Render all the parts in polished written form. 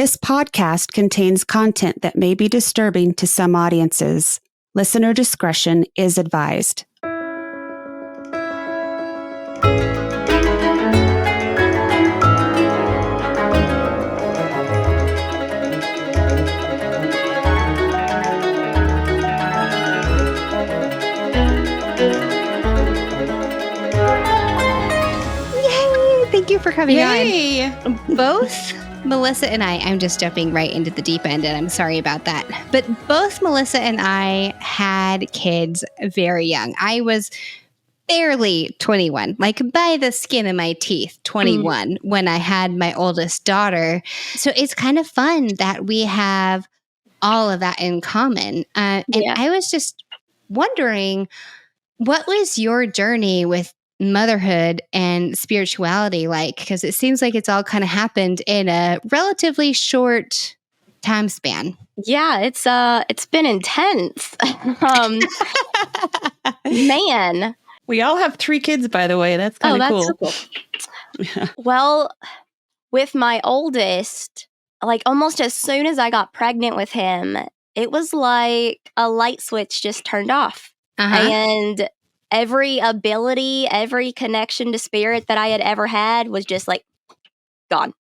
This podcast contains content that may be disturbing to some audiences. Listener discretion is advised. Thank you for coming Yay. on. Both Melissa and I'm just jumping right into the deep end, and I'm sorry about that. But both Melissa and I had kids very young. I was barely 21, like by the skin of my teeth, 21, when I had my oldest daughter. So it's kind of fun that we have all of that in common. And I was just wondering, what was your journey with motherhood and spirituality like? Because it seems like it's all kind of happened in a relatively short time span. Yeah, it's been intense. Man. We all have 3 kids, by the way. That's kind of cool. So cool. Yeah. Well, with my oldest, like almost as soon as I got pregnant with him, it was like a light switch just turned off. And every ability, every connection to spirit that I had ever had was just like gone.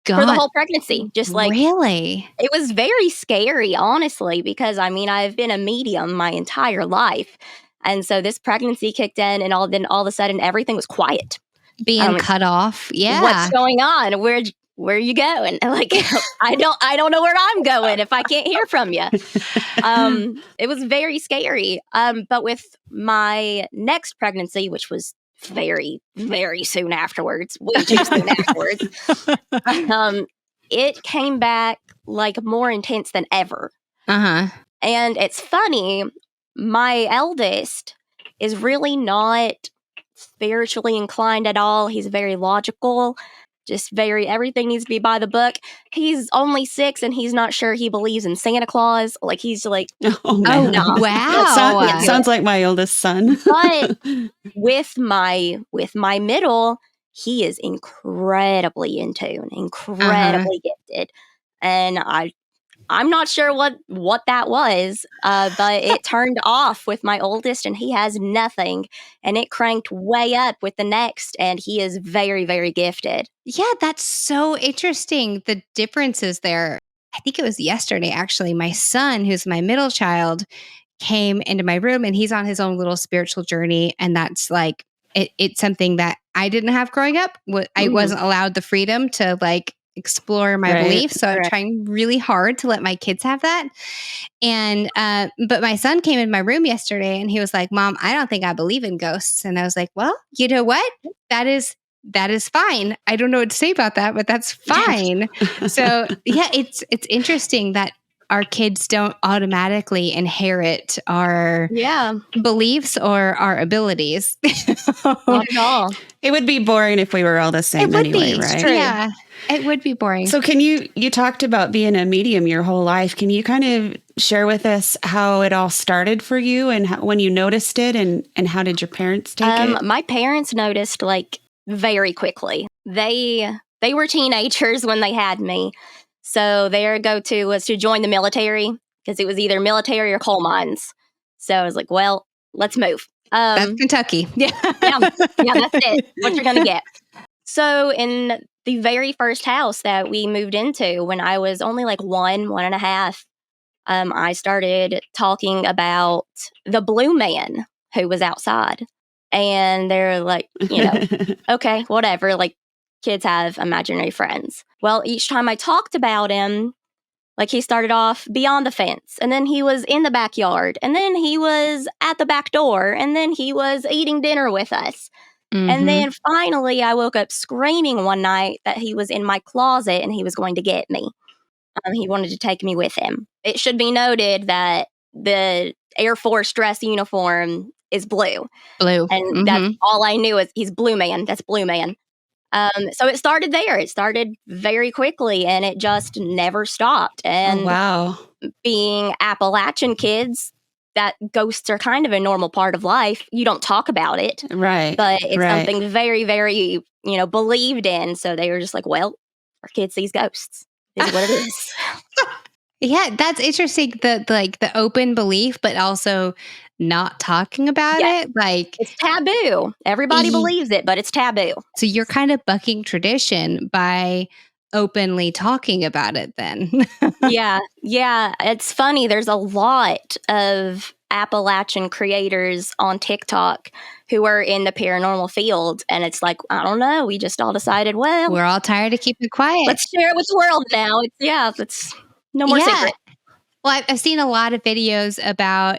For the whole pregnancy. Just like, really? It was very scary, honestly, because I mean, I've been a medium my entire life. And so this pregnancy kicked in, and then all of a sudden everything was quiet. Being cut off. Yeah. What's going on? Where are you going? Like, I don't know where I'm going if I can't hear from you. It was very scary. But with my next pregnancy, which was very, very soon afterwards, way too soon afterwards, it came back like more intense than ever. And it's funny, my eldest is really not spiritually inclined at all. He's very logical. Just everything needs to be by the book. He's only 6 and he's not sure he believes in Santa Claus. Like, he's like, oh no. Wow. Sounds like my oldest son. But with my middle, he is incredibly in tune, incredibly gifted. And I'm not sure what that was, but it turned off with my oldest and he has nothing, and it cranked way up with the next, and he is very, very gifted. Yeah, that's so interesting. The differences there. I think it was yesterday, actually. My son, who's my middle child, came into my room, and he's on his own little spiritual journey. And that's like, it's something that I didn't have growing up. I wasn't allowed the freedom to like explore my beliefs. So I'm trying really hard to let my kids have that. And, but my son came in my room yesterday and he was like, "Mom, I don't think I believe in ghosts." And I was like, "Well, you know what? That is fine. I don't know what to say about that, but that's fine." So yeah, it's interesting that our kids don't automatically inherit our beliefs or our abilities. Not at all. It would be boring if we were all the same anyway, right? True. Yeah. It would be boring. So you talked about being a medium your whole life. Can you kind of share with us how it all started for you and when you noticed it, and how did your parents take it? My parents noticed like very quickly. They were teenagers when they had me. So their go-to was to join the military, because it was either military or coal mines. So I was like, well, let's move. That's Kentucky. Yeah, that's it. What you're going to get. So in the very first house that we moved into, when I was only like 1.5, I started talking about the blue man who was outside. And they're like, okay, whatever. Like, kids have imaginary friends. Well, each time I talked about him, like, he started off beyond the fence, and then he was in the backyard, and then he was at the back door, and then he was eating dinner with us. And then finally, I woke up screaming one night that he was in my closet and he was going to get me. He wanted to take me with him. It should be noted that the Air Force dress uniform is blue. And that's all I knew is he's blue man. That's blue man. So it started there. It started very quickly, and it just never stopped. And being Appalachian kids, that ghosts are kind of a normal part of life. You don't talk about it. Right. But it's something very, very, believed in. So they were just like, well, our kid sees ghosts. is what it is. Yeah, that's interesting. The open belief, but also not talking about Yes. it. Like, It's taboo. Everybody believes it, but it's taboo. so you're kind of bucking tradition by openly talking about it then. Yeah. It's funny. There's a lot of Appalachian creators on TikTok who are in the paranormal field. And it's like, I don't know. We just all decided, well, We're all tired of keeping quiet. let's share it with the world now. It's no more secret. Well, I've seen a lot of videos about,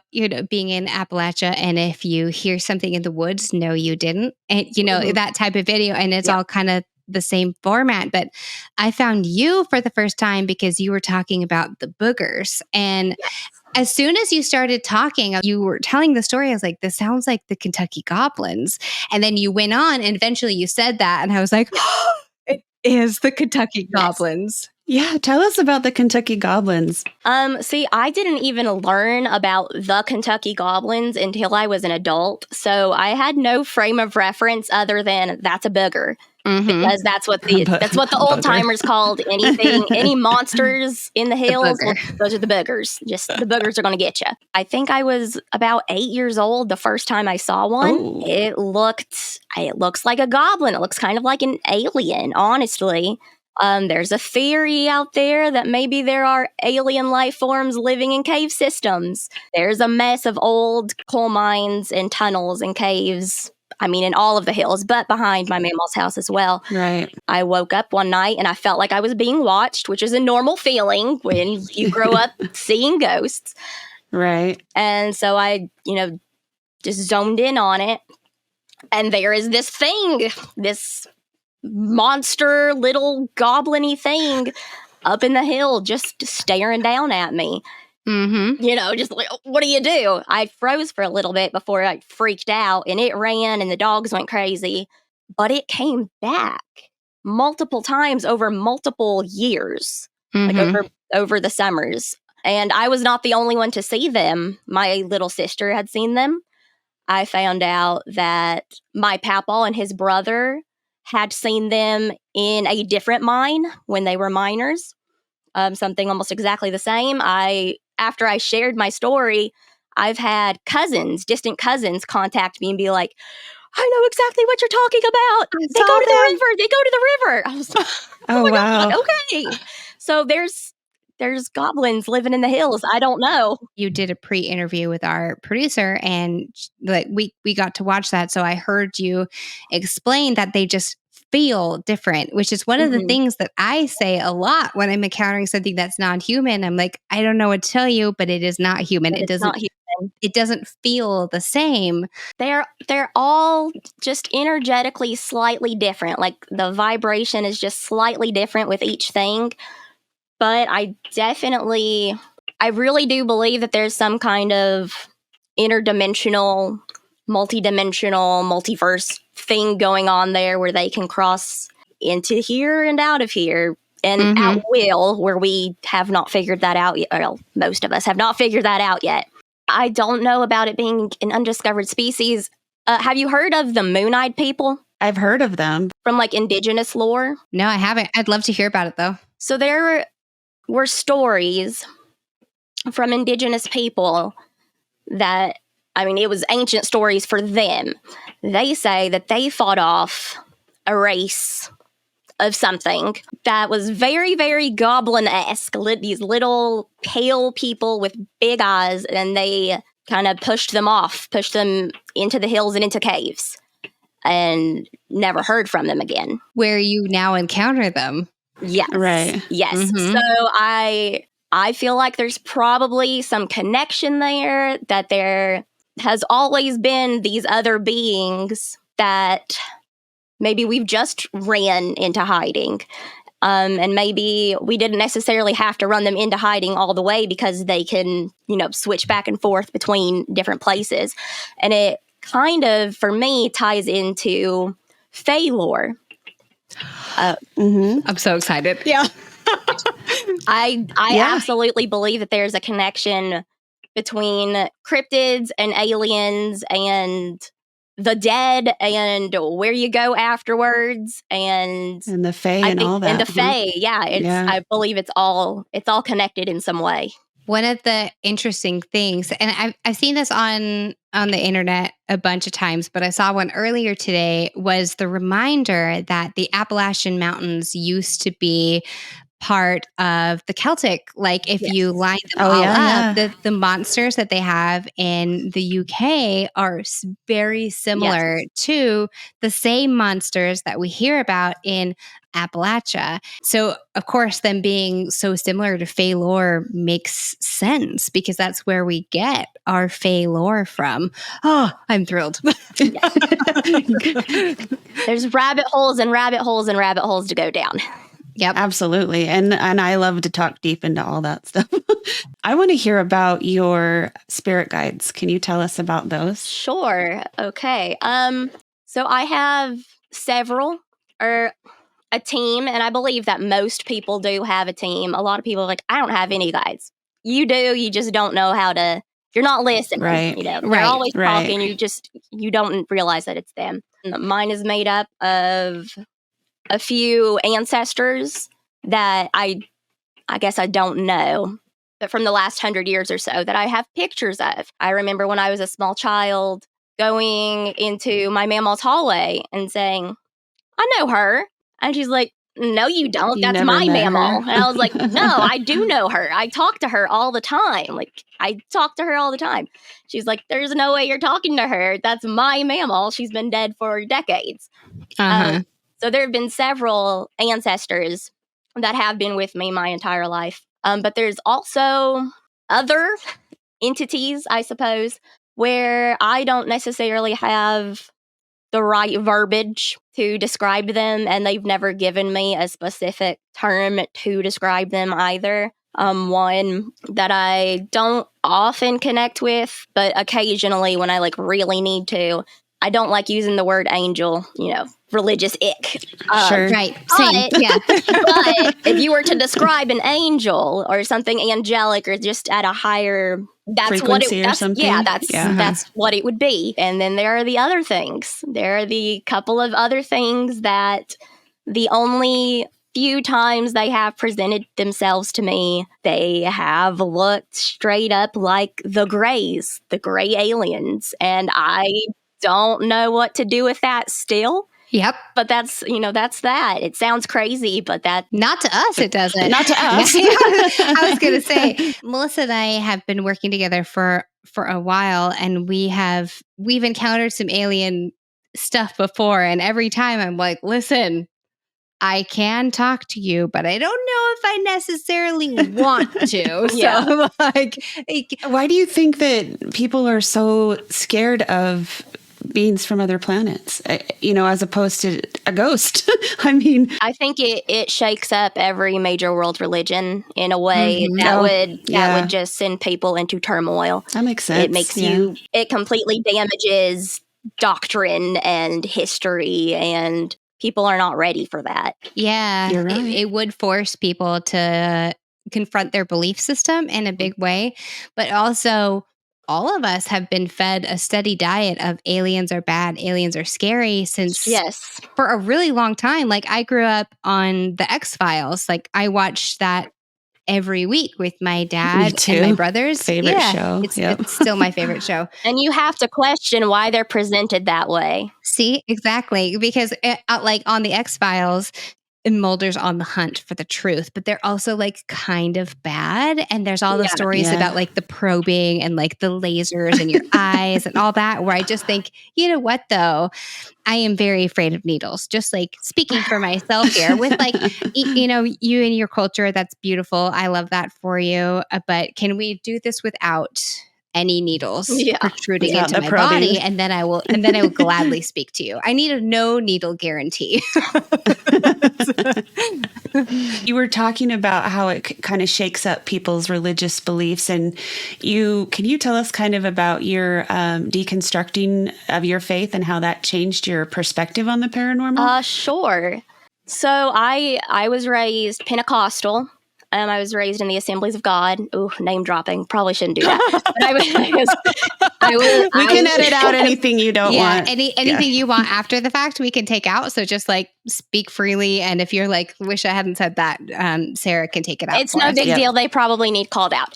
being in Appalachia, and if you hear something in the woods, no, you didn't. And, that type of video, and it's all kind of the same format. But I found you for the first time because you were talking about the boogers. And as soon as you started talking, you were telling the story. I was like, this sounds like the Kentucky Goblins. And then you went on, and eventually you said that. And I was like, it is the Kentucky Goblins. Yeah, tell us about the Kentucky Goblins. See, I didn't even learn about the Kentucky Goblins until I was an adult. So I had no frame of reference other than that's a booger. Because that's what the old timers called anything, any monsters in the hills. Well, those are the boogers. Just the boogers are going to get you. I think I was about 8 years old the first time I saw one. Oh. It looks like a goblin. It looks kind of like an alien, honestly. There's a theory out there that maybe there are alien life forms living in cave systems. There's a mess of old coal mines and tunnels and caves. I mean, in all of the hills, but behind my mammal's house as well. Right. I woke up one night and I felt like I was being watched, which is a normal feeling when you grow up seeing ghosts. Right. And so I, just zoned in on it. And there is this thing, this monster little goblin-y thing up in the hill just staring down at me. Just like, what do you do? I froze for a little bit before I freaked out, and it ran and the dogs went crazy, but it came back multiple times over multiple years, like over the summers. And I was not the only one to see them. My little sister had seen them. I found out that my papaw and his brother had seen them in a different mine when they were miners. Something almost exactly the same. After I shared my story, I've had distant cousins contact me and be like, I know exactly what you're talking about. They go to the river. They go to the river. I was like, oh wow. God, okay. So there's goblins living in the hills. I don't know. You did a pre-interview with our producer, and we got to watch that. So I heard you explain that they just feel different, which is one of the things that I say a lot when I'm encountering something that's non-human. I'm like, I don't know what to tell you, but it is not human. It doesn't feel the same. They're all just energetically slightly different. Like the vibration is just slightly different with each thing. But I really do believe that there's some kind of interdimensional, multidimensional, multiverse thing going on there where they can cross into here and out of here and at will, where we have not figured that out yet. Well, most of us have not figured that out yet. I don't know about it being an undiscovered species. Have you heard of the moon-eyed people? I've heard of them. From like indigenous lore? No, I haven't. I'd love to hear about it though. So there were stories from indigenous people that, it was ancient stories for them. They say that they fought off a race of something that was very, very goblin-esque. These little pale people with big eyes, and they kind of pushed them into the hills and into caves, and never heard from them again. Where you now encounter them. Yes. Right. Yes. So I feel like there's probably some connection there, that there has always been these other beings that maybe we've just ran into hiding. And maybe we didn't necessarily have to run them into hiding all the way, because they can, switch back and forth between different places. And it kind of, for me, ties into Fae lore. I'm so excited. Yeah. I absolutely believe that there's a connection between cryptids and aliens and the dead and where you go afterwards, and the fae and all that. And the fae, Yeah. I believe it's all connected in some way. One of the interesting things, and I've seen this on the internet a bunch of times, but I saw one earlier today, was the reminder that the Appalachian Mountains used to be part of the Celtic. Like if you line them all up, the monsters that they have in the UK are very similar to the same monsters that we hear about in Appalachia. So of course, them being so similar to Fae lore makes sense because that's where we get our Fae lore from. Oh, I'm thrilled. There's rabbit holes and rabbit holes and rabbit holes to go down. Yep. Absolutely. And I love to talk deep into all that stuff. I want to hear about your spirit guides. Can you tell us about those? Sure. Okay. So I have several, or a team, and I believe that most people do have a team. A lot of people are like, I don't have any guides. You do, you just don't know how to, you're not listening. Right. You know, they're always talking. You don't realize that it's them. Mine is made up of a few ancestors that I guess I don't know, but from the last 100 years or so that I have pictures of. I remember when I was a small child going into my mama's hallway and saying, I know her. And she's like, no, you don't. That's my mama. And I was like, no, I do know her. I talk to her all the time. Like, I talk to her all the time. She's like, there's no way you're talking to her. That's my mama. She's been dead for decades. So there have been several ancestors that have been with me my entire life. But there's also other entities, I suppose, where I don't necessarily have the right verbiage to describe them, and they've never given me a specific term to describe them either. One that I don't often connect with, but occasionally when I really need to, I don't like using the word angel, religious ick. Sure. Right. Same. Yeah. But if you were to describe an angel or something angelic or just at a higher, that's what that's what it would be. And then there are the other things. There are the couple of other things that the only few times they have presented themselves to me, they have looked straight up like the Greys, the gray aliens. And I don't know what to do with that still. Yep. But that's that. It sounds crazy, but that... Not to us, it doesn't. Not to us. I was going to say, Melissa and I have been working together for a while, and we've encountered some alien stuff before. And every time I'm like, listen, I can talk to you, but I don't know if I necessarily want to. So why do you think that people are so scared of beings from other planets, as opposed to a ghost? I mean, I think it shakes up every major world religion in a way that would just send people into turmoil. That makes sense. It makes it completely damages doctrine and history, and people are not ready for that. Yeah, you're right. It would force people to confront their belief system in a big way, but also all of us have been fed a steady diet of aliens are bad, aliens are scary since for a really long time. Like I grew up on the X-Files. Like I watched that every week with my dad and my brothers. Favorite show. It's still my favorite show. And you have to question why they're presented that way. See, exactly. Because on the X-Files, Mulder's on the hunt for the truth, but they're also kind of bad. And there's all the stories about the probing and the lasers in your eyes and all that, where I just think, you know what though? I am very afraid of needles. Just speaking for myself here with you and your culture. That's beautiful. I love that for you. But can we do this without any needles protruding into my body? And then I will gladly speak to you. I need a no needle guarantee. You were talking about how it kind of shakes up people's religious beliefs, and can you tell us kind of about your deconstructing of your faith and how that changed your perspective on the paranormal? Sure. So I was raised Pentecostal. I was raised in the Assemblies of God. Ooh, name dropping. Probably shouldn't do that. But We can edit out anything you don't want. Anything you want after the fact, we can take out. So just like speak freely. And if you're like, wish I hadn't said that, Sarah can take it out. It's no big deal. They probably need called out.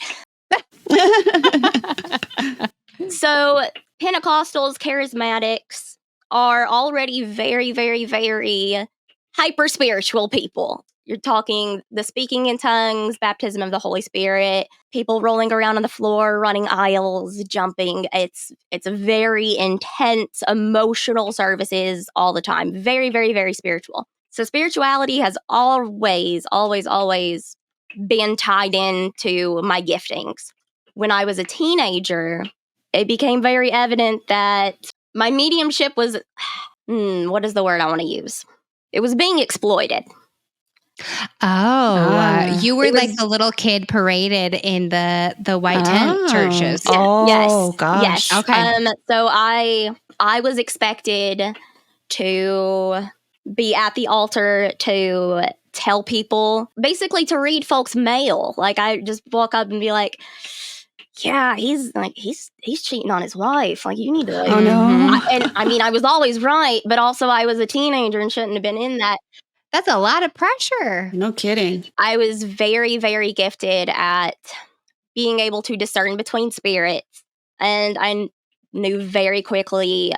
So Pentecostals, charismatics are already very, very, very hyper spiritual people. You're talking the speaking in tongues, baptism of the Holy Spirit, people rolling around on the floor, running aisles, jumping. It's very intense, emotional services all the time. Very, very, very spiritual. So spirituality has always, always, always been tied into my giftings. When I was a teenager, it became very evident that my mediumship was, what is the word I want to use? It was being exploited. You were like the little kid paraded in the white tent churches. Yes. Gosh. Yes. Okay. So I was expected to be at the altar to tell people, basically to read folks' mail. Like I just walk up and be like, yeah, he's cheating on his wife. Like you need to. Like, oh no. I was always right, but also I was a teenager and shouldn't have been in that. That's a lot of pressure. No kidding. I was very, very gifted at being able to discern between spirits, and I knew very quickly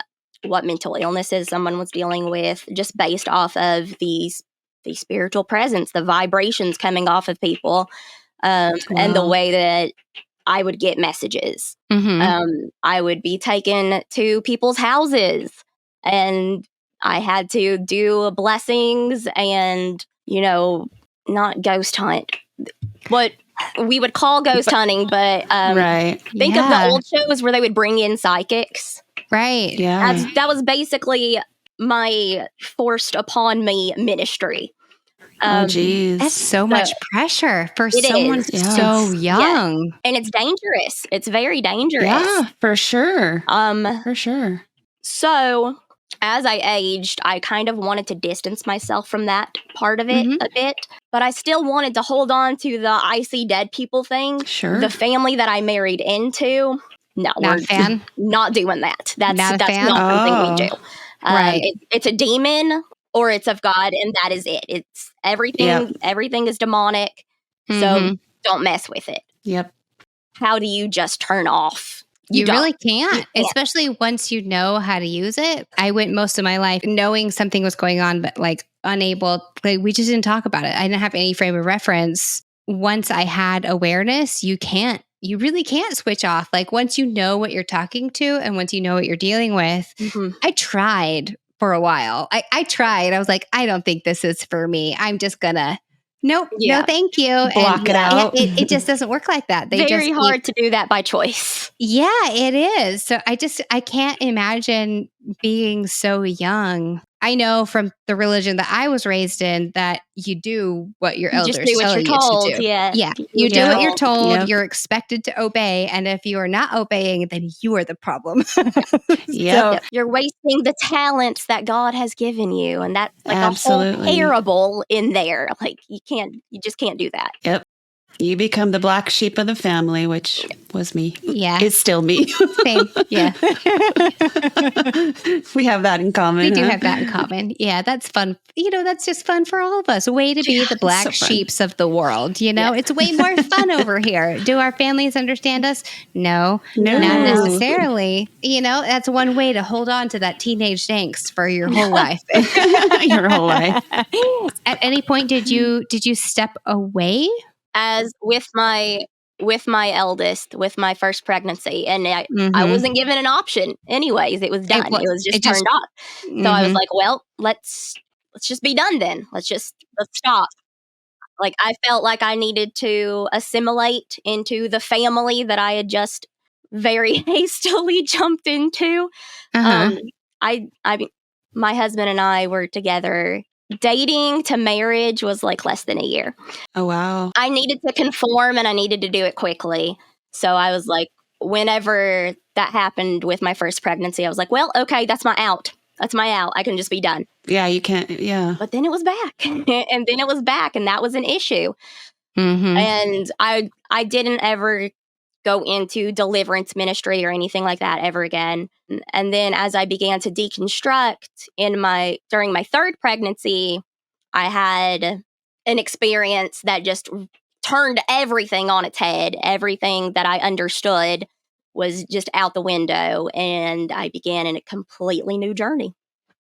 what mental illnesses someone was dealing with just based off of the spiritual presence, the vibrations coming off of people, and the way that I would get messages. I would be taken to people's houses, and I had to do blessings and, not ghost hunt. What we would call ghost hunting, but right. Think of the old shows where they would bring in psychics. Right. Yeah. That was basically my forced upon me ministry. Oh, geez. That's so much pressure for someone so young. Yeah. And it's dangerous. It's very dangerous. Yeah, for sure. For sure. So as I aged, I kind of wanted to distance myself from that part of it a bit, but I still wanted to hold on to the I see dead people thing. Sure. The family that I married into, no, not a fan. Not doing that. That's not something we do. Right. It's a demon or it's of God, and that is it. It's everything. Yep. Everything is demonic. So don't mess with it. Yep. How do you just turn off? You really can't, especially once you know how to use it. I went most of my life knowing something was going on, but like unable, like we just didn't talk about it. I didn't have any frame of reference. Once I had awareness, you really can't switch off. Like once you know what you're talking to and once you know what you're dealing with, I tried for a while. I tried. I was like, I don't think this is for me. I'm just gonna no, thank you. Block it out. It just doesn't work like that. Very hard to do that by choice. Yeah, it is. So I can't imagine being so young. I know from the religion that I was raised in that you do what your elders just do what tell you're you told. to do. Yeah. You do what you're told. Yep. You're expected to obey. And if you are not obeying, then you are the problem. Yeah. So you're wasting the talents that God has given you. And that's like Absolutely. a whole parable in there. Like you just can't do that. Yep. You become the black sheep of the family, which was me. Yeah. It's still me. Same. Yeah. We have that in common. We do have that in common. Yeah, that's fun. That's just fun for all of us. A way to be the black sheeps of the world. It's way more fun over here. Do our families understand us? No, not necessarily. That's one way to hold on to that teenage angst for your whole life. Your whole life. At any point, did you step away? As with my eldest, with my first pregnancy, and I wasn't given an option. Anyways, it was done. It was just turned off. So I was like, well, let's just be done then. Let's stop. Like I felt like I needed to assimilate into the family that I had just very hastily jumped into. My husband and I were together. Dating to marriage was like less than a year. Oh, wow. I needed to conform and I needed to do it quickly. So I was like, whenever that happened with my first pregnancy, I was like, well, okay, that's my out. That's my out. I can just be done. Yeah, you can't. Yeah. But then it was back. And then it was back. And that was an issue. Mm-hmm. And I didn't ever go into deliverance ministry or anything like that ever again. And then as I began to deconstruct during my third pregnancy, I had an experience that just turned everything on its head. Everything that I understood was just out the window, and I began in a completely new journey.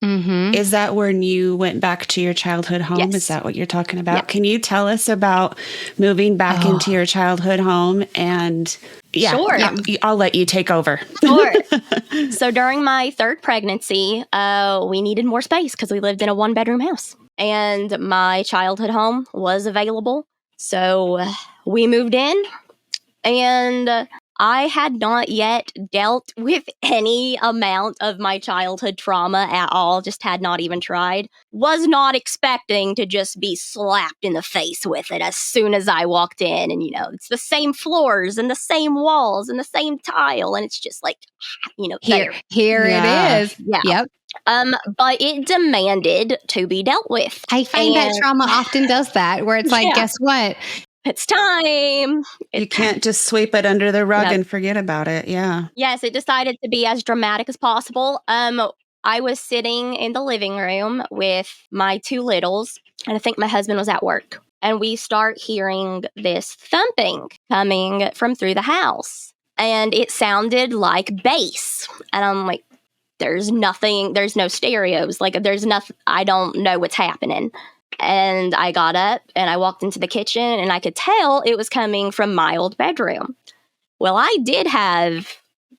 Mm-hmm. Is that when you went back to your childhood home? Yes. Is that what you're talking about? Yeah. Can you tell us about moving back into your childhood home? And Sure. I'll let you take over. Sure. So during my third pregnancy, we needed more space because we lived in a 1-bedroom house, and my childhood home was available. So we moved in, and I had not yet dealt with any amount of my childhood trauma at all, just had not even tried. Was not expecting to just be slapped in the face with it as soon as I walked in. And, it's the same floors and the same walls and the same tile. And it's just like, Here Yeah. it is. Yeah. Yep. But it demanded to be dealt with. I find that trauma often does that, where it's like, Yeah. guess what? It's time. You can't just sweep it under the rug No. and forget about it. Yeah. Yes, it decided to be as dramatic as possible. I was sitting in the living room with my 2 littles, and I think my husband was at work. And we start hearing this thumping coming from through the house. And it sounded like bass. And I'm like, there's nothing, there's no stereos. Like, there's nothing, I don't know what's happening. And I got up and I walked into the kitchen, and I could tell it was coming from my old bedroom. Well, I did have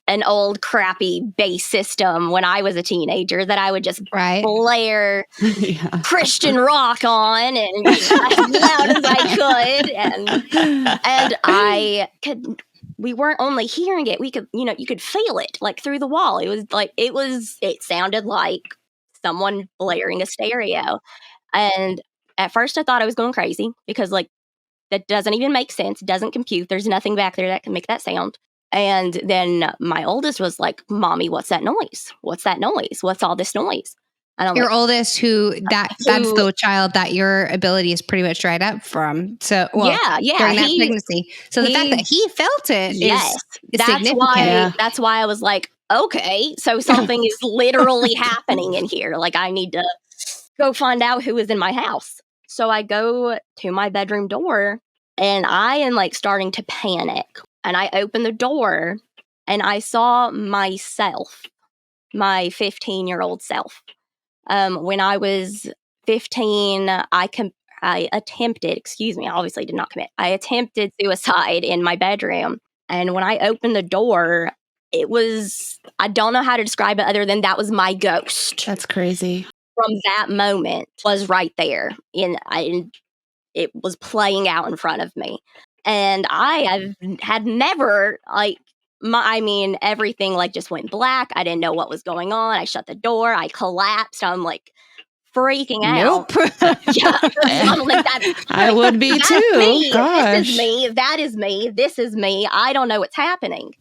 an old crappy bass system when I was a teenager that I would just blare Christian rock on and as loud as I could. And I could, we weren't only hearing it, we could, you could feel it like through the wall. It sounded like someone blaring a stereo. And at first I thought I was going crazy because that doesn't even make sense. It doesn't compute. There's nothing back there that can make that sound. And then my oldest was like, Mommy, what's that noise? What's that noise? What's all this noise? And I'm your oldest, that's the child that your ability is pretty much dried up from. So, during that pregnancy. So the fact that he felt it is significant. That's why I was like, okay, so something is literally happening in here. Like, I need to go find out who is in my house. So I go to my bedroom door, and I am starting to panic. And I open the door, and I saw myself, my 15-year-old self. When I was 15, I attempted suicide in my bedroom. And when I opened the door, I don't know how to describe it other than that was my ghost. That's crazy. From that moment was right there. It was playing out in front of me. And I had never, everything just went black. I didn't know what was going on. I shut the door. I collapsed. I'm freaking out. Nope. I would be too. Me. Gosh. This is me. That is me. This is me. I don't know what's happening.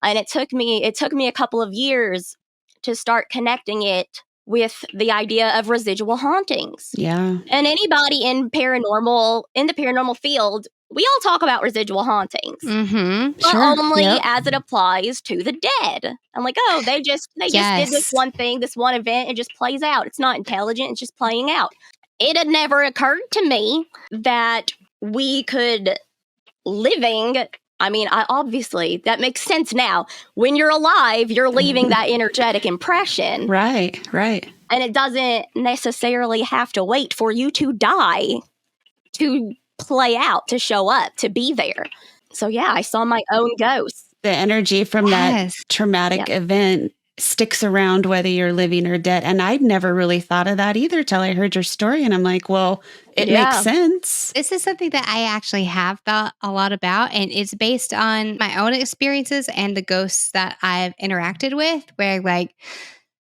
And it took me a couple of years to start connecting it with the idea of residual hauntings. Yeah. And anybody in the paranormal field, we all talk about residual hauntings. Mm-hmm. But only as it applies to the dead. I'm like, they just did this one thing, this one event, it just plays out. It's not intelligent, it's just playing out. It had never occurred to me that we could obviously, that makes sense now. When you're alive, you're leaving that energetic impression. Right. And it doesn't necessarily have to wait for you to die to play out, to show up, to be there. So, I saw my own ghost. The energy from that traumatic event sticks around whether you're living or dead. And I'd never really thought of that either till I heard your story. And I'm like, well, it makes sense. This is something that I actually have thought a lot about. And it's based on my own experiences and the ghosts that I've interacted with, where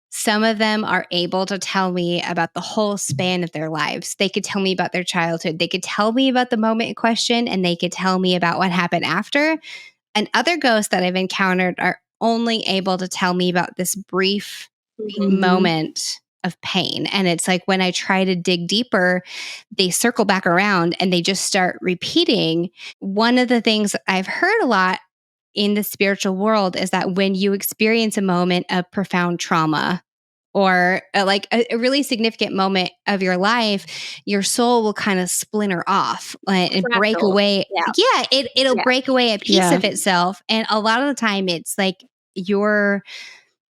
some of them are able to tell me about the whole span of their lives. They could tell me about their childhood. They could tell me about the moment in question, and they could tell me about what happened after. And other ghosts that I've encountered are only able to tell me about this brief moment of pain. And it's like when I try to dig deeper, they circle back around and they just start repeating. One of the things I've heard a lot in the spiritual world is that when you experience a moment of profound trauma, or like a really significant moment of your life, your soul will kind of splinter off and break Fractal. away. Yeah. It'll Yeah. break away a piece of itself. And a lot of the time it's like your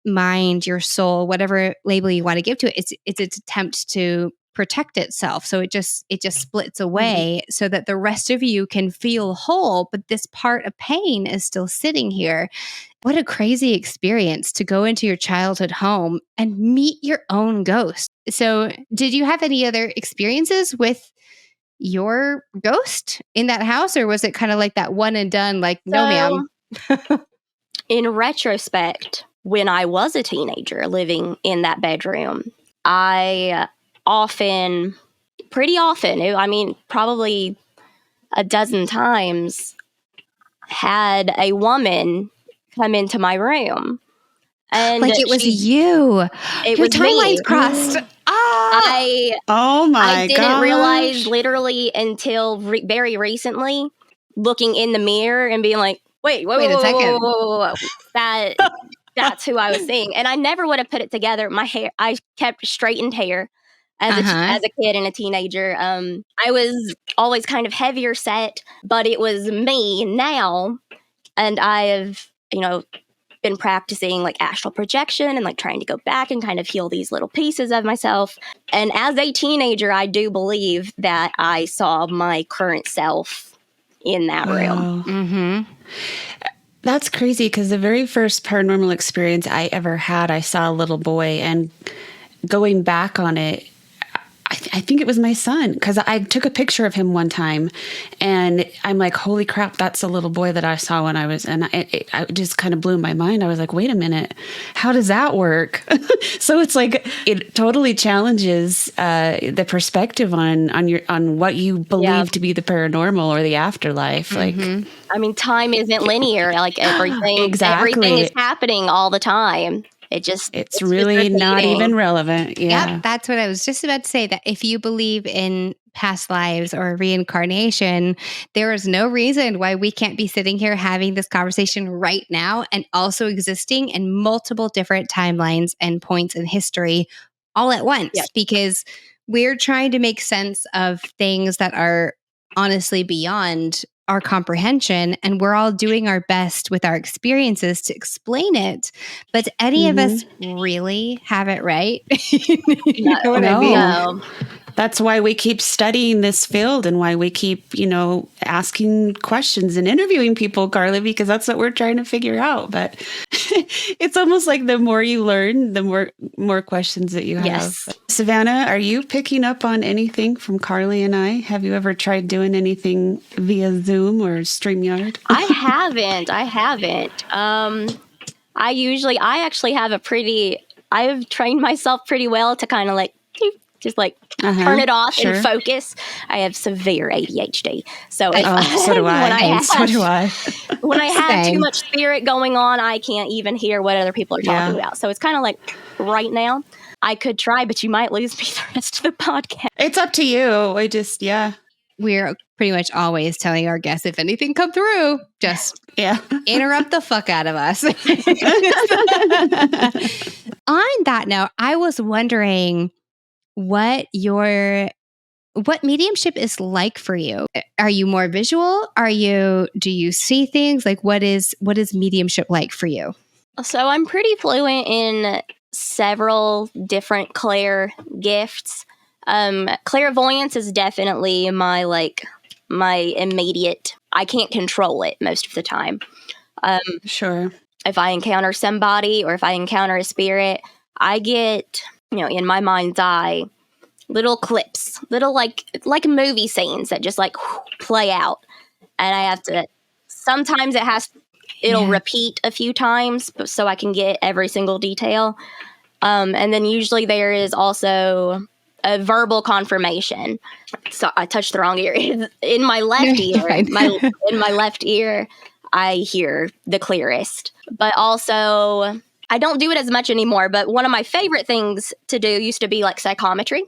mind, your soul, whatever label you want to give to it, it's its attempt to protect itself. So it just splits away so that the rest of you can feel whole, but this part of pain is still sitting here. What a crazy experience to go into your childhood home and meet your own ghost. So, did you have any other experiences with your ghost in that house, or was it kind of like that one and done, like, no, ma'am? In retrospect, when I was a teenager living in that bedroom, I pretty often, I mean, probably a dozen times, had a woman come into my room. And like it was you. It Your was timelines me. crossed. I didn't realize literally until very recently, looking in the mirror and being like, wait a second. Whoa. That's who I was seeing. And I never would have put it together. My hair, I kept straightened hair as a kid and a teenager. I was always kind of heavier set, but it was me now. And I have, been practicing like astral projection and like trying to go back and kind of heal these little pieces of myself. And as a teenager, I do believe that I saw my current self in that room. Mm-hmm. That's crazy because the very first paranormal experience I ever had, I saw a little boy, and going back on it, I think it was my son, because I took a picture of him one time and I'm like, holy crap, that's the little boy that I saw when I was, and it just kind of blew my mind. I was like, wait a minute, how does that work? So it's like, it totally challenges the perspective on what you believe to be the paranormal or the afterlife. Like, I mean, time isn't linear. Like everything is happening all the time. It's really not even relevant. Yeah. Yep, that's what I was just about to say, that if you believe in past lives or reincarnation, there is no reason why we can't be sitting here having this conversation right now and also existing in multiple different timelines and points in history all at once, because we're trying to make sense of things that are honestly beyond our comprehension, and we're all doing our best with our experiences to explain it. But do any of us really have it right? You know what I mean? No. That's why we keep studying this field and why we keep, asking questions and interviewing people, Carly, because that's what we're trying to figure out. But it's almost like the more you learn, the more questions that you have. Yes. Savannah, are you picking up on anything from Carly and I? Have you ever tried doing anything via Zoom or StreamYard? I haven't. I've trained myself pretty well to kind of like, just like turn it off and focus. I have severe ADHD. So so do I. When I have too much spirit going on, I can't even hear what other people are talking about. So it's kind of like right now, I could try, but you might lose me the rest of the podcast. It's up to you. We're pretty much always telling our guests, if anything come through, just interrupt the fuck out of us. On that note, I was wondering what mediumship is like for you. Are you more visual? Do you see things? Like what is mediumship like for you? So I'm pretty fluent in several different clair gifts. Clairvoyance is definitely my immediate, I can't control it most of the time. Sure. If I encounter somebody or if I encounter a spirit, I get, in my mind's eye, little clips, little like movie scenes that just like play out. And I have to, sometimes it'll repeat a few times so I can get every single detail. And then usually there is also a verbal confirmation. So I touched the wrong ear. In my left ear, in my left ear, I hear the clearest. But also I don't do it as much anymore, but one of my favorite things to do used to be like psychometry.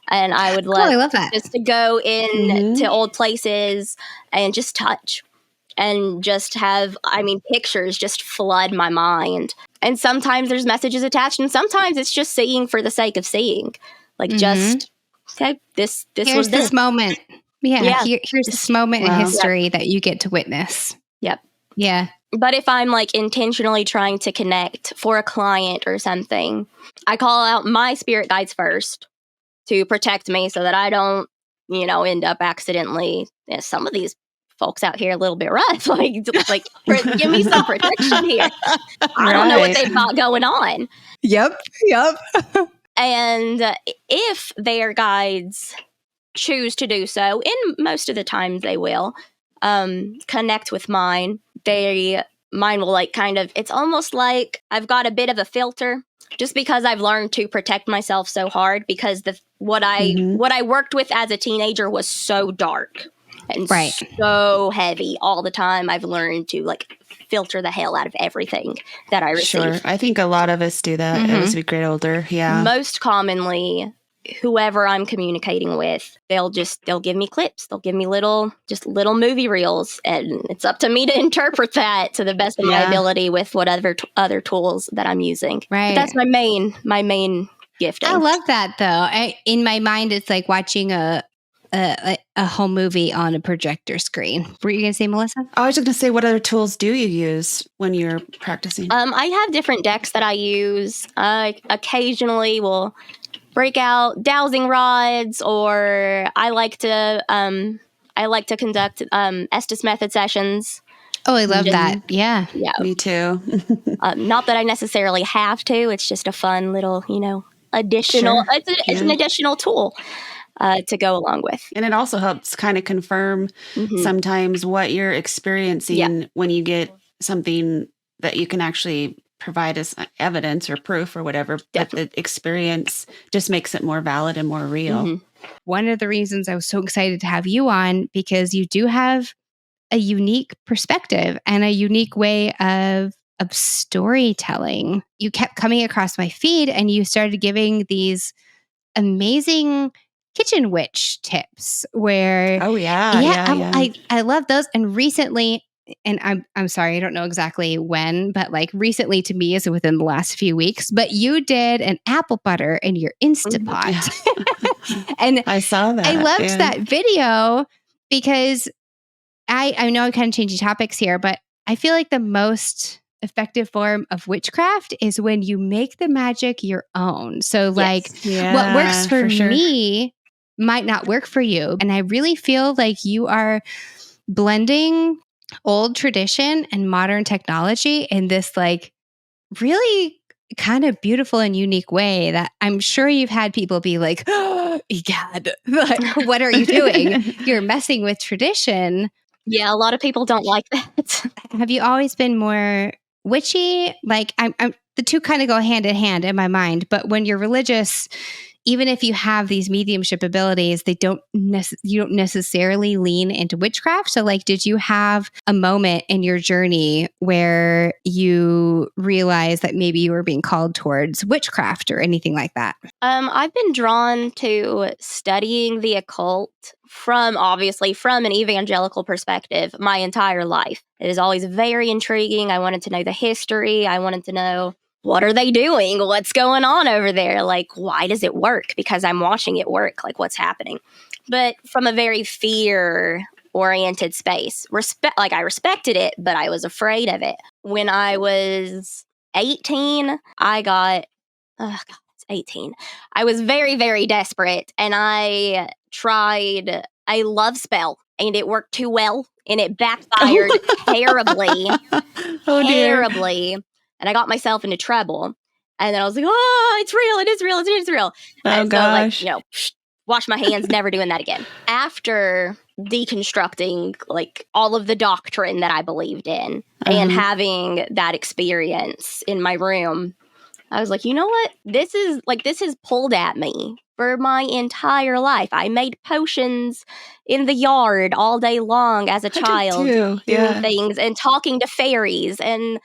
And I would I love love that. just to go in to old places and just touch and just have, pictures just flood my mind. And sometimes there's messages attached, and sometimes it's just seeing for the sake of seeing. Like, just, okay, this here's was this moment. Yeah, here's just, this moment in history that you get to witness. Yep. Yeah. But if I'm like intentionally trying to connect for a client or something, I call out my spirit guides first to protect me so that I don't, end up accidentally. Some of these folks out here a little bit rough. Like give me some protection here. I don't know what they've got going on. Yep. And if their guides choose to do so, and most of the times they will, connect with mine, mine will like kind of, it's almost like I've got a bit of a filter just because I've learned to protect myself so hard because what I worked with as a teenager was so dark and so heavy all the time. I've learned to like filter the hell out of everything that I receive. Sure. I think a lot of us do that as we get older. Yeah. Most commonly, whoever I'm communicating with, they'll give me clips. They'll give me little movie reels, and it's up to me to interpret that to the best of my ability with whatever other tools that I'm using. Right. But that's my main gifting. I love that though. In my mind, it's like watching a home movie on a projector screen. Were you going to say, Melissa? I was just going to say, what other tools do you use when you're practicing? I have different decks that I use. Occasionally will break out dowsing rods, or I like to conduct Estes method sessions. Oh, I love that. Yeah. Me too. Not that I necessarily have to. It's just a fun little, additional. Sure. It's an additional tool to go along with. And it also helps kind of confirm sometimes what you're experiencing when you get something that you can actually provide as evidence or proof or whatever. Definitely. But the experience just makes it more valid and more real. One of the reasons I was so excited to have you on, because you do have a unique perspective and a unique way of storytelling. You kept coming across my feed and you started giving these amazing kitchen witch tips where I love those. And recently, and I'm sorry, I don't know exactly when, but like recently to me is within the last few weeks, but you did an apple butter in your Instapot. And I saw that. I loved that video because I know I'm kind of changing topics here, but I feel like the most effective form of witchcraft is when you make the magic your own. So like what works for me might not work for you. And I really feel like you are blending old tradition and modern technology in this like really kind of beautiful and unique way that I'm sure you've had people be like, oh, God, what are you doing? You're messing with tradition. Yeah, a lot of people don't like that. Have you always been more witchy? Like I'm the two kind of go hand in hand in my mind, but when you're religious, even if you have these mediumship abilities, you don't necessarily lean into witchcraft. So like, did you have a moment in your journey where you realized that maybe you were being called towards witchcraft or anything like that? I've been drawn to studying the occult from an evangelical perspective my entire life. It is always very intriguing. I wanted to know the history. I wanted to know, what are they doing? What's going on over there? Like, why does it work? Because I'm watching it work. Like, what's happening? But from a very fear-oriented space. I respected it, but I was afraid of it. When I was 18, I got... 18. I was very, very desperate, and I tried a love spell, and it worked too well, and it backfired terribly. Oh, terribly. And I got myself into trouble. And then I was like, oh, it's real. It is real. It is real. Oh, and gosh. So, wash my hands, never doing that again. After deconstructing, like, all of the doctrine that I believed in and having that experience in my room, I was like, you know what? This has pulled at me for my entire life. I made potions in the yard all day long as a child, doing things and talking to fairies and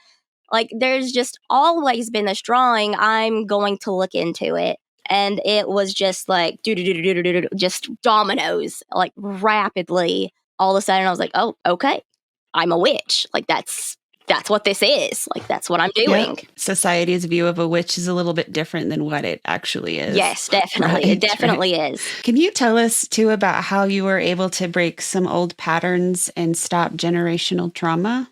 Like, there's just always been this drawing. I'm going to look into it. And it was just like, just dominoes, like rapidly. All of a sudden, I was like, oh, okay, I'm a witch. Like, that's what this is. Like, that's what I'm doing. Yep. Society's view of a witch is a little bit different than what it actually is. Yes, definitely. It definitely is. Can you tell us, too, about how you were able to break some old patterns and stop generational trauma?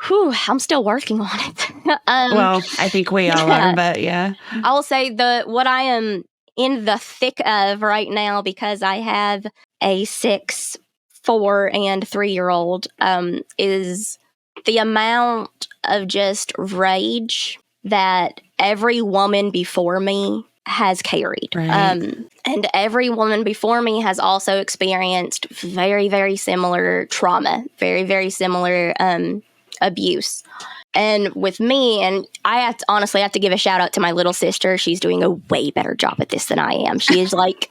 Whew, I'm still working on it. Well, I think we all are, but yeah. I will say what I am in the thick of right now, because I have a 6, 4, and 3-year-old, is the amount of just rage that every woman before me has carried. Right. And every woman before me has also experienced very, very similar trauma, very, very similar abuse. And with me, and I honestly have to give a shout out to my little sister. She's doing a way better job at this than I am. She is like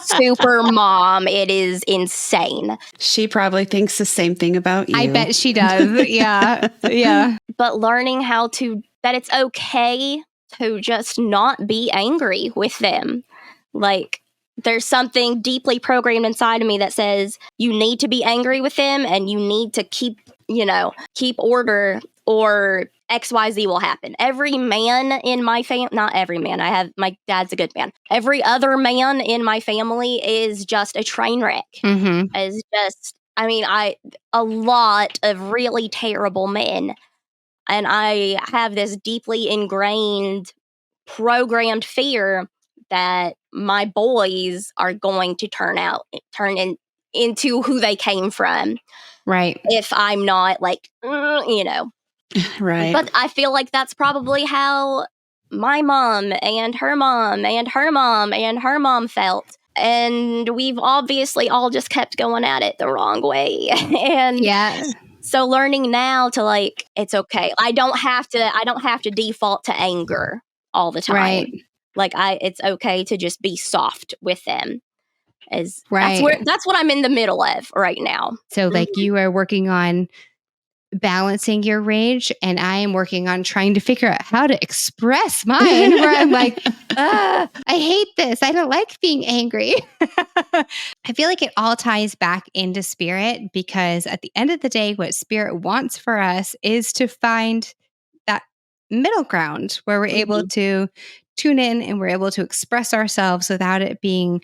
super mom. It is insane. She probably thinks the same thing about you. I bet she does. Yeah. Yeah. But learning that it's okay to just not be angry with them. Like, there's something deeply programmed inside of me that says you need to be angry with them and you need to keep order, or XYZ will happen. Every man in my family, not every man, my dad's a good man. Every other man in my family is just a train wreck. Mm-hmm. Is just, a lot of really terrible men. And I have this deeply ingrained, programmed fear that my boys are going to turn into who they came from. Right. If I'm not like, Right. But I feel like that's probably how my mom and her mom and her mom and her mom felt. And we've obviously all just kept going at it the wrong way. And yeah. So learning now to, like, it's okay. I don't have to default to anger all the time. Right. Like, it's okay to just be soft with them. Right. That's what I'm in the middle of right now. So, like, you are working on balancing your rage, and I am working on trying to figure out how to express mine, where I'm like, I hate this. I don't like being angry. I feel like it all ties back into spirit, because at the end of the day, what spirit wants for us is to find that middle ground where we're able to tune in and we're able to express ourselves without it being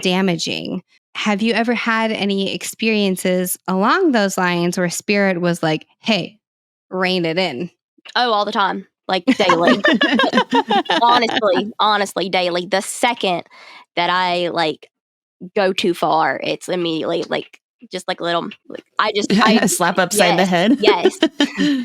damaging. Have you ever had any experiences along those lines where spirit was like, hey, rein it in? Oh, all the time. Like, daily. honestly, daily. The second that I, like, go too far, it's immediately, like, just like little, like, I slap upside the head. Yes.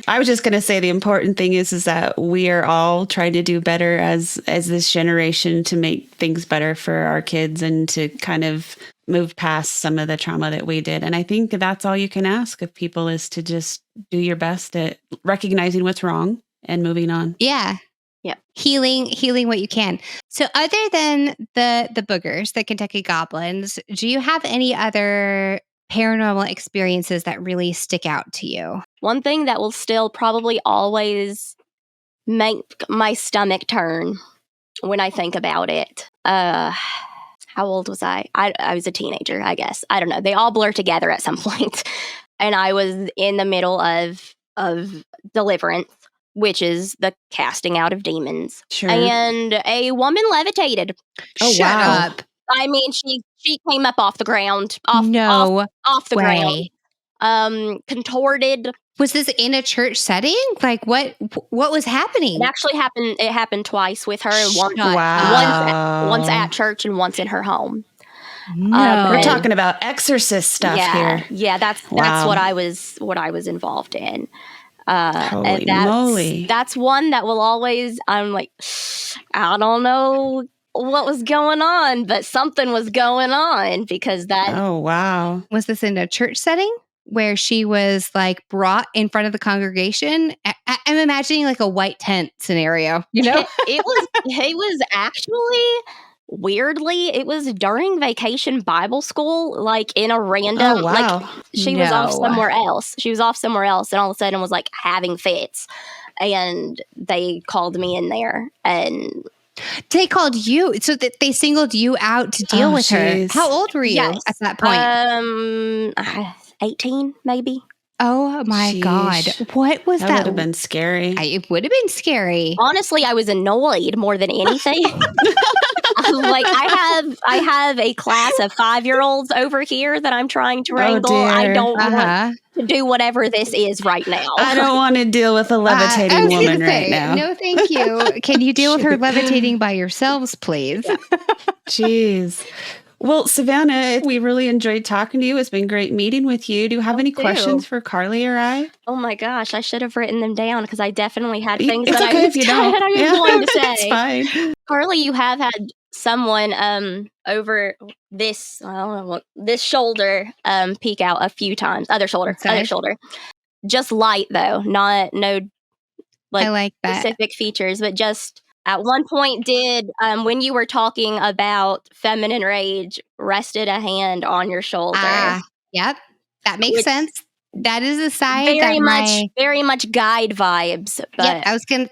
I was just going to say the important thing is that we are all trying to do better as this generation to make things better for our kids and to kind of move past some of the trauma that we did. And I think that's all you can ask of people, is to just do your best at recognizing what's wrong and moving on. Yeah. Yeah. Healing what you can. So other than the boogers, the Kentucky goblins, do you have any other paranormal experiences that really stick out to you? One thing that will still probably always make my stomach turn when I think about it. How old was I? I was a teenager, I guess. I don't know. They all blur together at some point. And I was in the middle of deliverance, which is the casting out of demons. Sure. And a woman levitated. Oh, Shut wow. up. I mean, she came up off the ground. Off the way. ground. Contorted. Was this in a church setting? Like, what was happening? It actually happened. It happened twice with her. Once at church and once in her home. No. We're talking about exorcist stuff here. Yeah, that's what I was involved in. Holy and moly. That's one that will always, I'm like, I don't know what was going on, but something was going on, because that. Oh, wow. Was this in a church setting where she was, like, brought in front of the congregation? I'm imagining like a white tent scenario, you know? It was actually, weirdly, it was during vacation Bible school, like in a random, wow. like, she was off somewhere else. She was off somewhere else, and all of a sudden was, like, having fits. and they called me in there, and They called you, so that they singled you out to deal with her. How old were you at that point? 18 maybe. Oh my God. What was that? That would have been scary. It would have been scary. Honestly, I was annoyed more than anything. Like I have a class of 5-year-olds over here that I'm trying to wrangle. dear. I don't want to do whatever this is right now. I don't want to deal with a levitating woman right now. No, thank you. Can you deal with her levitating by yourselves, please? Jeez. Well, Savannah, we really enjoyed talking to you. It's been great meeting with you. Do you have any questions for Carly or I? Oh my gosh, I should have written them down because I definitely had things It's that okay if you don't. I was going to say. It's fine. Carly, you have had someone over this this shoulder peek out a few times. Other shoulder. Just light though, no I like that. specific features, but just at one point did when you were talking about feminine rage, rested a hand on your shoulder. Yep, that makes sense. That is a side very much guide vibes. But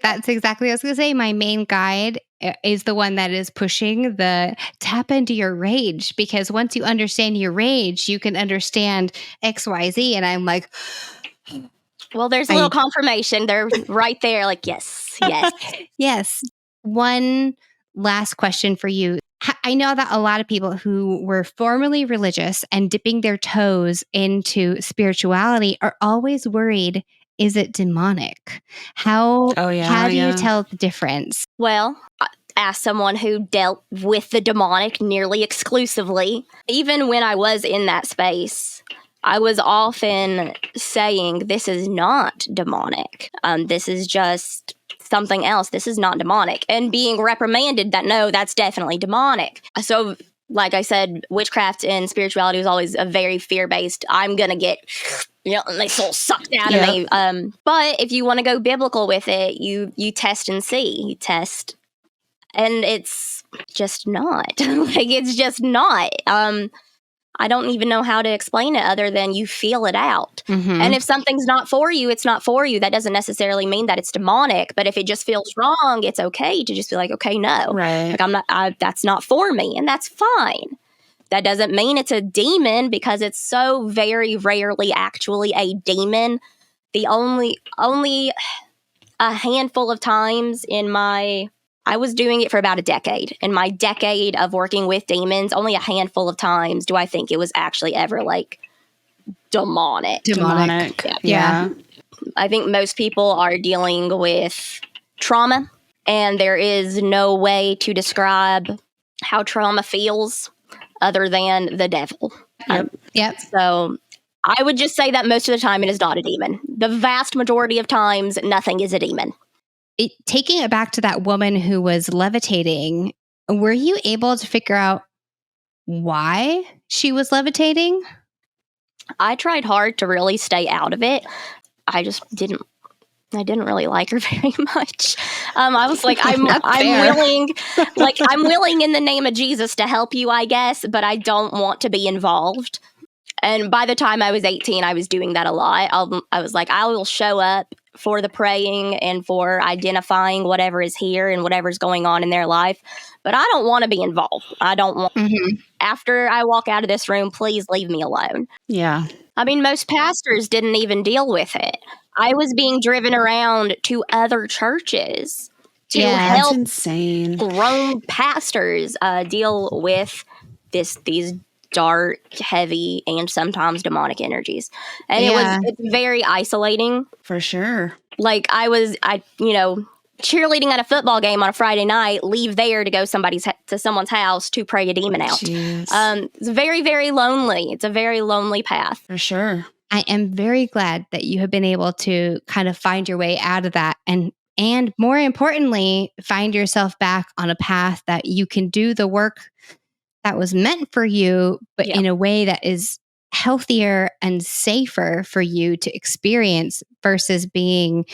that's exactly what I was gonna say. My main guide is the one that is pushing the tap into your rage, because once you understand your rage, you can understand XYZ. And I'm like, well, there's a little confirmation. They're right there, like, yes. Yes. One last question for you. I know that a lot of people who were formerly religious and dipping their toes into spirituality are always worried, is it demonic? How do you tell the difference? Well, as someone who dealt with the demonic nearly exclusively, even when I was in that space, I was often saying, this is not demonic. This is just something else. This is not demonic. And being reprimanded that, no, that's definitely demonic. So, like I said, witchcraft and spirituality was always a very fear-based, I'm going to get, my soul sucked out of me. But if you want to go biblical with it, you test and see. You test. And it's just not. It's just not. I don't even know how to explain it other than you feel it out. Mm-hmm. And if something's not for you, it's not for you. That doesn't necessarily mean that it's demonic. But if it just feels wrong, it's okay to just be like, okay, no. Right. Like that's not for me. And that's fine. That doesn't mean it's a demon, because it's so very rarely actually a demon. The only a handful of times I was doing it for about a decade. In my decade of working with demons, only a handful of times do I think it was actually ever like demonic. Yeah. I think most people are dealing with trauma, and there is no way to describe how trauma feels other than the devil. Yep. So I would just say that most of the time it is not a demon. The vast majority of times, nothing is a demon. Taking it back to that woman who was levitating, were you able to figure out why she was levitating? I tried hard to really stay out of it. I just didn't really like her very much. I was like, I'm willing in the name of Jesus to help you, I guess, but I don't want to be involved. And by the time I was 18, I was doing that a lot. I was like, I will show up for the praying and for identifying whatever is here and whatever's going on in their life. But I don't want to be involved. I don't want, after I walk out of this room, please leave me alone. Yeah. I mean, most pastors didn't even deal with it. I was being driven around to other churches to help grown pastors deal with these dark, heavy, and sometimes demonic energies. And it's very isolating. For sure. Like I cheerleading at a football game on a Friday night, leave there to go to someone's house to pray a demon out. It's very, very lonely. It's a very lonely path. For sure. I am very glad that you have been able to kind of find your way out of that, and more importantly, find yourself back on a path that you can do the work that was meant for you, but in a way that is healthier and safer for you to experience versus being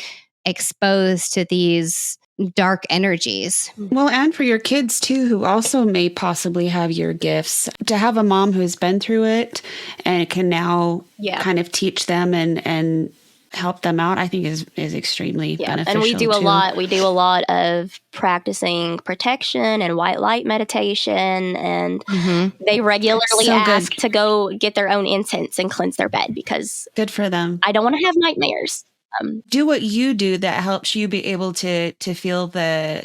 exposed to these dark energies. Well, and for your kids too, who also may possibly have your gifts, to have a mom who's been through it and can now kind of teach them and help them out, I think is extremely beneficial. And we do too. we do a lot of practicing protection and white light meditation, and they regularly ask to go get their own incense and cleanse their bed because good for them. I don't want to have nightmares. Do what you do that helps you be able to feel the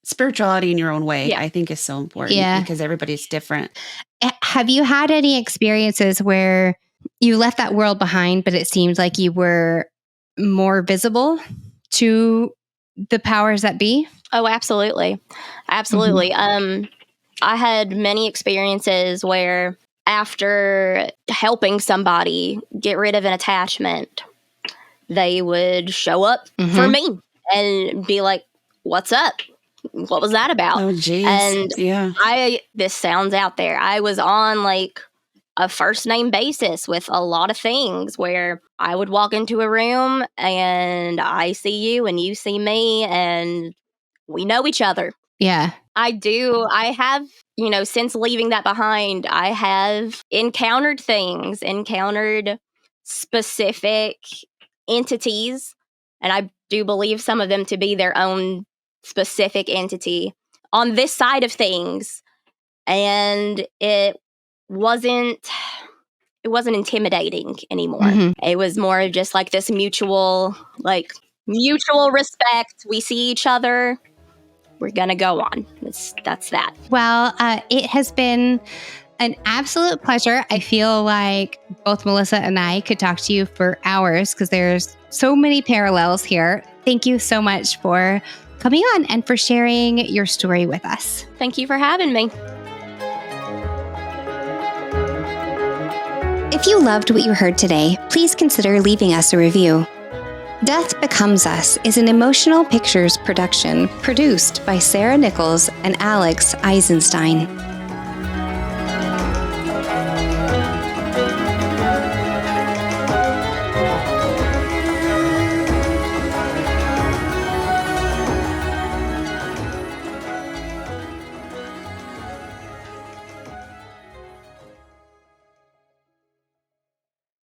spirituality in your own way. I think is so important because everybody's different. Have you had any experiences where you left that world behind, but it seemed like you were more visible to the powers that be? Oh, absolutely. Absolutely. I had many experiences where after helping somebody get rid of an attachment, they would show up for me and be like, "What's up? What was that about?" Oh, geez. And this sounds out there. I was on like a first name basis with a lot of things where I would walk into a room and I see you and you see me and we know each other. Yeah. I have, since leaving that behind, I have encountered specific entities, and I do believe some of them to be their own specific entity on this side of things. And it wasn't intimidating anymore. It was more of just like this mutual respect. We see each other. We're going to go on. That's that. Well, it has been an absolute pleasure. I feel like both Melissa and I could talk to you for hours because there's so many parallels here. Thank you so much for coming on and for sharing your story with us. Thank you for having me. If you loved what you heard today, please consider leaving us a review. Death Becomes Us is an Emotional Pictures production produced by Sarah Nichols and Alex Eisenstein.